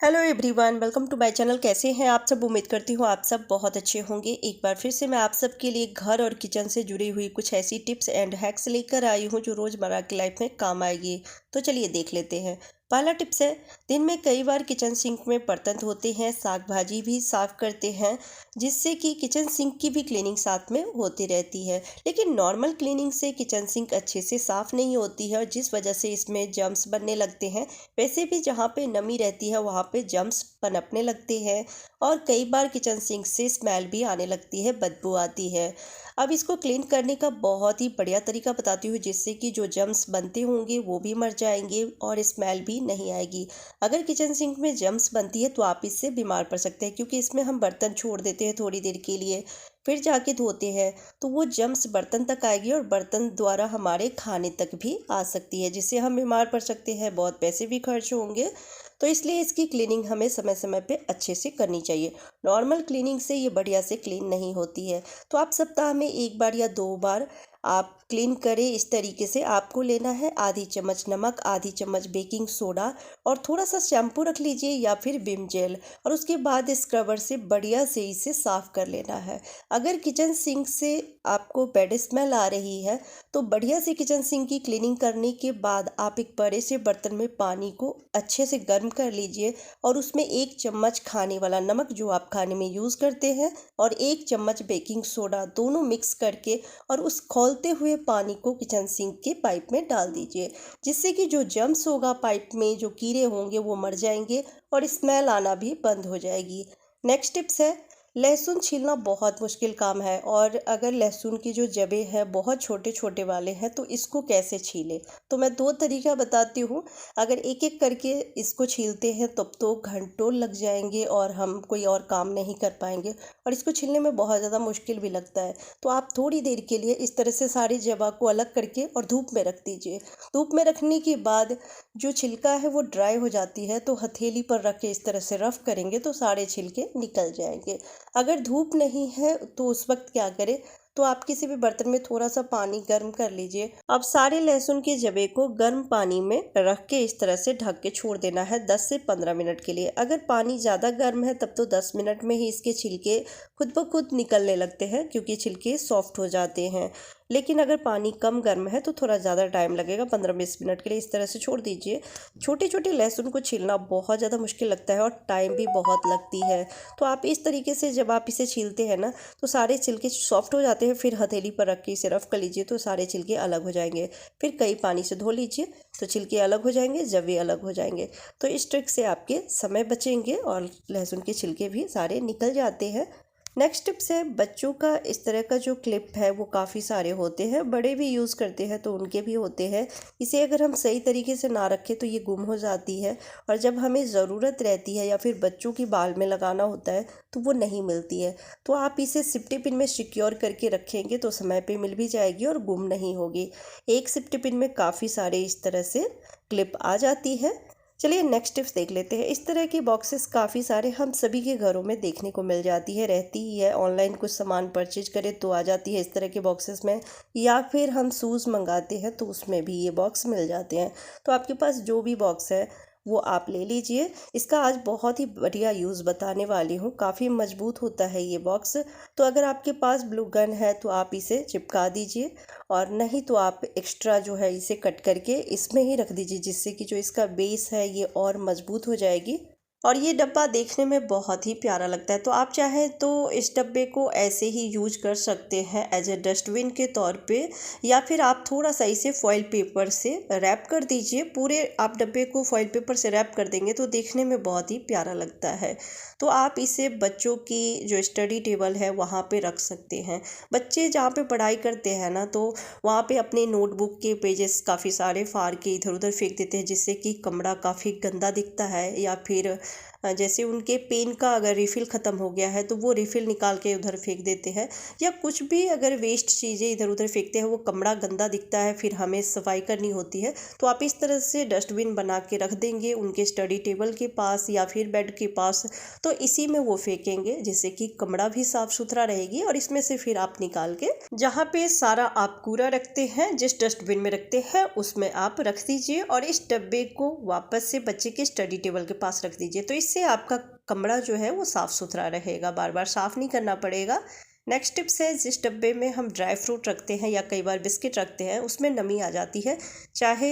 Hello everyone, welcome to my channel. कैसे हैं आप सब? उम्मीद करती हूँ आप सब बहुत अच्छे होंगे। एक बार फिर से मैं आप सब के लिए घर और किचन से जुड़ी हुई कुछ ऐसी टिप्स एंड हैक्स लेकर आई हूँ जो रोज़मर्रा की लाइफ में काम आएगी। तो चलिए देख लेते हैं। पहला टिप्स है, दिन में कई बार किचन सिंक में बर्तन धोते हैं, साग भाजी भी साफ़ करते हैं, जिससे कि किचन सिंक की भी क्लीनिंग साथ में होती रहती है। लेकिन नॉर्मल क्लीनिंग से किचन सिंक अच्छे से साफ़ नहीं होती है और जिस वजह से इसमें जर्म्स बनने लगते हैं। वैसे भी जहाँ पे नमी रहती है वहाँ पे जर्म्स पनपने लगते हैं और कई बार किचन सिंक से स्मेल भी आने लगती है, बदबू आती है। अब इसको क्लीन करने का बहुत ही बढ़िया तरीका बताती हूँ, जिससे कि जो जर्म्स बनते होंगे वो भी मर जाएंगे और स्मेल भी नहीं आएगी। अगर किचन सिंक में जर्म्स बनती है तो आप इससे बीमार पड़ सकते हैं, क्योंकि इसमें हम बर्तन छोड़ देते हैं थोड़ी देर के लिए, फिर जाके धोते हैं तो वो जर्म्स बर्तन तक आएगी और बर्तन द्वारा हमारे खाने तक भी आ सकती है, जिससे हम बीमार पड़ सकते हैं, बहुत पैसे भी खर्च होंगे। तो इसलिए इसकी क्लीनिंग हमें समय समय पे अच्छे से करनी चाहिए। नॉर्मल क्लीनिंग से ये बढ़िया से क्लीन नहीं होती है। तो आप सप्ताह में एक बार या 2 बार आप क्लीन करें। इस तरीके से आपको लेना है आधी चम्मच नमक, आधी चम्मच बेकिंग सोडा और थोड़ा सा शैम्पू रख लीजिए या फिर विम जेल, और उसके बाद स्क्रबर से बढ़िया से इसे साफ़ कर लेना है। अगर किचन सिंक से आपको बैड स्मेल आ रही है तो बढ़िया से किचन सिंक की क्लीनिंग करने के बाद आप एक बड़े से बर्तन में पानी को अच्छे से गर्म कर लीजिए और उसमें 1 चम्मच खाने वाला नमक जो आप खाने में यूज़ करते हैं और 1 चम्मच बेकिंग सोडा दोनों मिक्स करके और उस खौलते हुए पानी को किचन सिंक के पाइप में डाल दीजिए, जिससे कि जो जर्म्स होगा पाइप में, जो कीड़े होंगे वो मर जाएंगे और स्मेल आना भी बंद हो जाएगी। नेक्स्ट टिप्स है, लहसुन छीलना बहुत मुश्किल काम है और अगर लहसुन की जो जबें हैं बहुत छोटे छोटे वाले हैं तो इसको कैसे छीलें। तो मैं 2 तरीका बताती हूँ। अगर एक एक करके इसको छीलते हैं तब तो घंटों लग जाएंगे और हम कोई और काम नहीं कर पाएंगे और इसको छीलने में बहुत ज़्यादा मुश्किल भी लगता है। तो आप थोड़ी देर के लिए इस तरह से सारी जबा को अलग करके और धूप में रख दीजिए। धूप में रखने के बाद जो छिलका है वो ड्राई हो जाती है तो हथेली पर रख के इस तरह से रफ करेंगे तो सारे छिलके निकल जाएंगे। अगर धूप नहीं है तो उस वक्त क्या करें, तो आप किसी भी बर्तन में थोड़ा सा पानी गर्म कर लीजिए। अब सारे लहसुन के जबे को गर्म पानी में रख के इस तरह से ढक के छोड़ देना है 10 से 15 मिनट के लिए। अगर पानी ज़्यादा गर्म है तब तो 10 मिनट में ही इसके छिलके खुद ब खुद निकलने लगते हैं, क्योंकि छिलके सॉफ्ट हो जाते हैं। लेकिन अगर पानी कम गर्म है तो थोड़ा ज़्यादा टाइम लगेगा, 15-20 मिनट के लिए इस तरह से छोड़ दीजिए। छोटे छोटे लहसुन को छीलना बहुत ज़्यादा मुश्किल लगता है और टाइम भी बहुत लगती है। तो आप इस तरीके से जब आप इसे छीलते हैं ना तो सारे छिलके सॉफ्ट हो जाते हैं, फिर हथेली पर रख के इसे रफ कर लीजिए तो सारे छिलके अलग हो जाएंगे। फिर कई पानी से धो लीजिए तो छिलके अलग हो जाएंगे, जवे अलग हो जाएंगे। तो इस ट्रिक से आपके समय बचेंगे और लहसुन के छिलके भी सारे निकल जाते हैं। नेक्स्ट टिप्स है, बच्चों का इस तरह का जो क्लिप है वो काफ़ी सारे होते हैं, बड़े भी यूज़ करते हैं तो उनके भी होते हैं। इसे अगर हम सही तरीके से ना रखें तो ये गुम हो जाती है और जब हमें ज़रूरत रहती है या फिर बच्चों की बाल में लगाना होता है तो वो नहीं मिलती है। तो आप इसे सेफ्टी पिन में सिक्योर करके रखेंगे तो समय पे मिल भी जाएगी और गुम नहीं होगी। एक सेफ्टी पिन में काफ़ी सारे इस तरह से क्लिप आ जाती है। चलिए नेक्स्ट टिप्स देख लेते हैं। इस तरह की बॉक्सेस काफ़ी सारे हम सभी के घरों में देखने को मिल जाती है, रहती ही है। ऑनलाइन कुछ सामान परचेज करें तो आ जाती है इस तरह के बॉक्सेस में, या फिर हम शूज़ मंगाते हैं तो उसमें भी ये बॉक्स मिल जाते हैं। तो आपके पास जो भी बॉक्स है वो आप ले लीजिए। इसका आज बहुत ही बढ़िया यूज़ बताने वाली हूँ, काफ़ी मजबूत होता है ये बॉक्स। तो अगर आपके पास ग्लू गन है तो आप इसे चिपका दीजिए, और नहीं तो आप एक्स्ट्रा जो है इसे कट करके इसमें ही रख दीजिए, जिससे कि जो इसका बेस है ये और मजबूत हो जाएगी। और ये डब्बा देखने में बहुत ही प्यारा लगता है। तो आप चाहें तो इस डब्बे को ऐसे ही यूज कर सकते हैं एज ए डस्टबिन के तौर पे, या फिर आप थोड़ा सा इसे फॉइल पेपर से रैप कर दीजिए। पूरे आप डब्बे को फॉइल पेपर से रैप कर देंगे तो देखने में बहुत ही प्यारा लगता है। तो आप इसे बच्चों की जो स्टडी टेबल है वहाँ पे रख सकते हैं। बच्चे जहाँ पे पढ़ाई करते हैं ना तो वहाँ पे अपने नोटबुक के पेजेस काफ़ी सारे फाड़ के इधर उधर फेंक देते हैं, जिससे कि कमरा काफ़ी गंदा दिखता है। या फिर जैसे उनके पेन का अगर रिफ़िल ख़त्म हो गया है तो वो रिफ़िल निकाल के उधर फेंक देते हैं, या कुछ भी अगर वेस्ट चीज़ें इधर उधर फेंकते हैं, वो कमरा गंदा दिखता है, फिर हमें सफाई करनी होती है। तो आप इस तरह से डस्टबिन बना के रख देंगे उनके स्टडी टेबल के पास या फिर बेड के पास, तो इसी में वो फेंकेंगे, जिससे कि कमरा भी साफ़ सुथरा रहेगी। और इसमें से फिर आप निकाल के जहाँ पे सारा आप कूड़ा रखते हैं, जिस डस्टबिन में रखते हैं उसमें आप रख दीजिए, और इस डब्बे को वापस से बच्चे के स्टडी टेबल के पास रख दीजिए। लीजिए, तो इससे आपका कमरा जो है वो साफ़ सुथरा रहेगा, बार बार साफ़ नहीं करना पड़ेगा। नेक्स्ट टिप्स है, जिस डब्बे में हम ड्राई फ्रूट रखते हैं या कई बार बिस्किट रखते हैं उसमें नमी आ जाती है। चाहे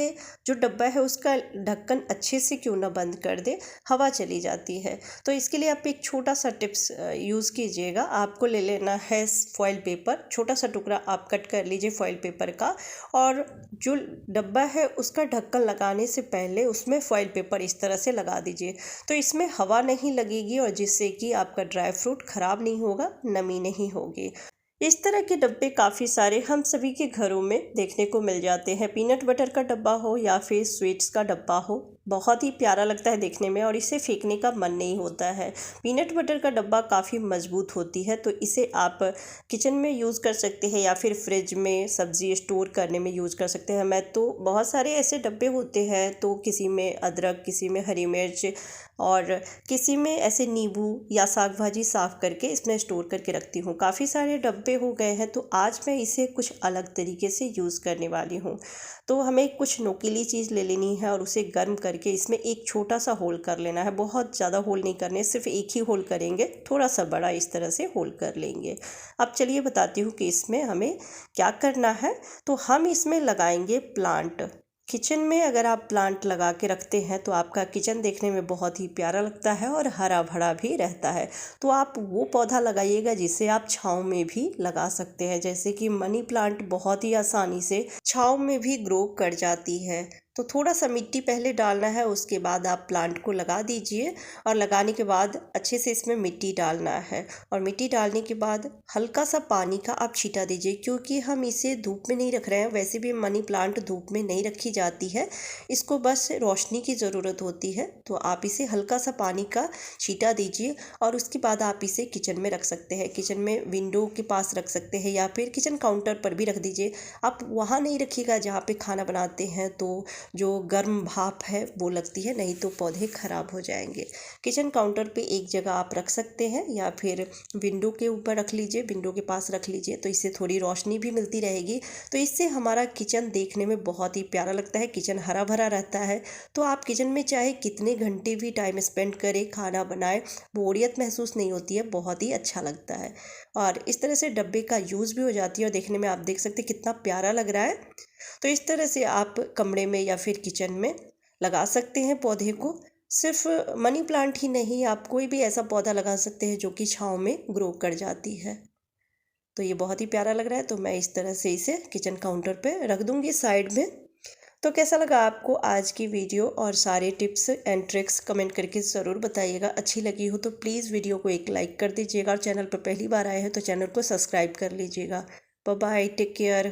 जो डब्बा है उसका ढक्कन अच्छे से क्यों ना बंद कर दे, हवा चली जाती है। तो इसके लिए आप एक छोटा सा टिप्स यूज़ कीजिएगा। आपको ले लेना है फॉइल पेपर, छोटा सा टुकड़ा आप कट कर लीजिए फॉइल पेपर का, और जो डब्बा है उसका ढक्कन लगाने से पहले उसमें फॉइल पेपर इस तरह से लगा दीजिए। तो इसमें हवा नहीं लगेगी और जिससे कि आपका ड्राई फ्रूट ख़राब नहीं होगा, नमी नहीं होगी। इस तरह के डब्बे काफ़ी सारे हम सभी के घरों में देखने को मिल जाते हैं। पीनट बटर का डब्बा हो या फिर स्वीट्स का डब्बा हो, बहुत ही प्यारा लगता है देखने में और इसे फेंकने का मन नहीं होता है। पीनट बटर का डब्बा काफ़ी मजबूत होती है, तो इसे आप किचन में यूज़ कर सकते हैं या फिर फ्रिज में सब्ज़ी स्टोर करने में यूज़ कर सकते हैं। मैं तो बहुत सारे ऐसे डब्बे होते हैं, तो किसी में अदरक, किसी में हरी मिर्च और किसी में ऐसे नींबू या साग भाजी साफ़ करके इसमें स्टोर करके रखती हूँ। काफ़ी सारे डब्बे हो गए हैं, तो आज मैं इसे कुछ अलग तरीके से यूज़ करने वाली हूँ। तो हमें कुछ नुकीली चीज़ ले लेनी है और उसे गर्म करके इसमें एक छोटा सा होल कर लेना है। बहुत ज़्यादा होल नहीं करने, सिर्फ एक ही होल करेंगे, थोड़ा सा बड़ा इस तरह से होल कर लेंगे। अब चलिए बताती हूँ कि इसमें हमें क्या करना है। तो हम इसमें लगाएंगे प्लांट। किचन में अगर आप प्लांट लगा के रखते हैं तो आपका किचन देखने में बहुत ही प्यारा लगता है और हरा भरा भी रहता है। तो आप वो पौधा लगाइएगा जिसे आप छाँव में भी लगा सकते हैं, जैसे कि मनी प्लांट बहुत ही आसानी से छाँव में भी ग्रो कर जाती है। तो थोड़ा सा मिट्टी पहले डालना है, उसके बाद आप प्लांट को लगा दीजिए और लगाने के बाद अच्छे से इसमें मिट्टी डालना है और मिट्टी डालने के बाद हल्का सा पानी का आप छींटा दीजिए, क्योंकि हम इसे धूप में नहीं रख रहे हैं। वैसे भी मनी प्लांट धूप में नहीं रखी जाती है, इसको बस रोशनी की ज़रूरत होती है। तो आप इसे हल्का सा पानी का छींटा दीजिए और उसके बाद आप इसे किचन में रख सकते हैं। किचन में विंडो के पास रख सकते हैं या फिर किचन काउंटर पर भी रख दीजिए। आप वहाँ नहीं रखिएगा जहाँ पे खाना बनाते हैं, तो जो गर्म भाप है वो लगती है, नहीं तो पौधे ख़राब हो जाएंगे। किचन काउंटर पे एक जगह आप रख सकते हैं या फिर विंडो के ऊपर रख लीजिए, विंडो के पास रख लीजिए, तो इससे थोड़ी रोशनी भी मिलती रहेगी। तो इससे हमारा किचन देखने में बहुत ही प्यारा लगता है, किचन हरा भरा रहता है। तो आप किचन में चाहे कितने घंटे भी टाइम स्पेंड करें, खाना बनाएं, बोरियत महसूस नहीं होती है, बहुत ही अच्छा लगता है। और इस तरह से डब्बे का यूज़ भी हो जाती है और देखने में आप देख सकते हैं कितना प्यारा लग रहा है। तो इस तरह से आप कमरे में या फिर किचन में लगा सकते हैं पौधे को। सिर्फ मनी प्लांट ही नहीं, आप कोई भी ऐसा पौधा लगा सकते हैं जो कि छाँव में ग्रो कर जाती है। तो ये बहुत ही प्यारा लग रहा है, तो मैं इस तरह से इसे किचन काउंटर पे रख दूँगी साइड में। तो कैसा लगा आपको आज की वीडियो और सारे टिप्स एंड ट्रिक्स, कमेंट करके ज़रूर बताइएगा। अच्छी लगी हो तो प्लीज़ वीडियो को एक लाइक कर दीजिएगा और चैनल पर पहली बार आए हैं तो चैनल को सब्सक्राइब कर लीजिएगा। Bye bye, take care.